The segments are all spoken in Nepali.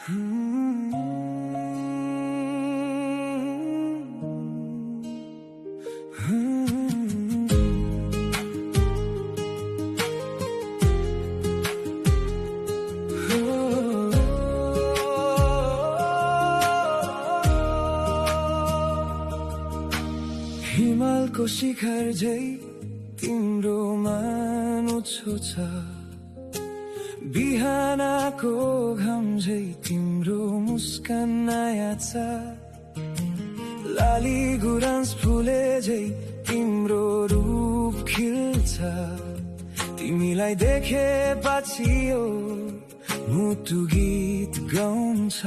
हिमालको शिखर झै तिम्रो मान उच्चो छ, बिहानको घाम झै तिम्रो मुस्कान नयाँ छ, लाली गुराँस फुले झै तिम्रो रूप खिल्छ, तिमीलाई देखेपछि यो मुटु गीत गाउँछ।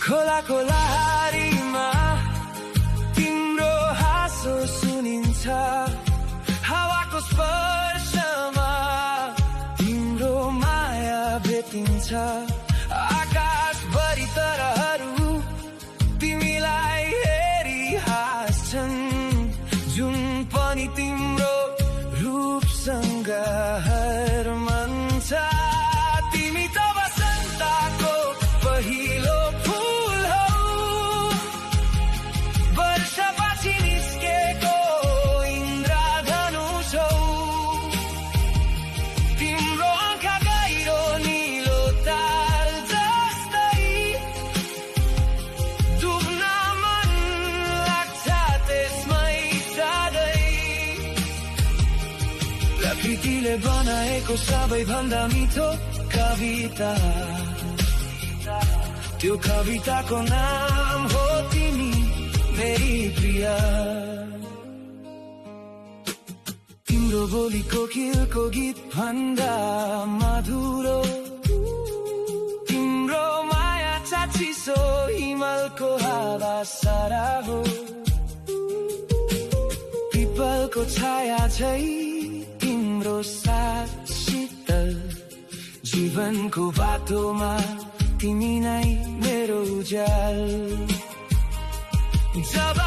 खोलाको लहरीमा तिम्रो हाँसो सुनिन्छ, हावाको स्पर्शमा तिम्रो माया भेटिन्छ, आकाशभरि ताराहरू तिमीलाई हेरी हाँस्छन्, जुन पनि तिम्रो रूपसँग हर्मन्छ। तिमी त बसन्तको पहिलो फुल हौ, वर्षपछि निस्केको इन्द्रधनुष हौ, तिम्रो आँखा गहिरो नीलो ताल जस्तै, डुब्न मन लाग्छ त्यसमै सधैँ। प्रकृतिले बनाएको सबैभन्दा मिठो कविता, त्यो कविताको नाम हो तिमी मेरी प्रिया। तिम्रो बोली कोकिलको गीत भन्दा मधुरो, तिम्रो माया चाचिसो हिमालको हावा सारा हो, पिपलको छाया झै तिम्रो साथ शीतल, जीवनको बाटोमा तिमी नै मेरो उज्याल। जब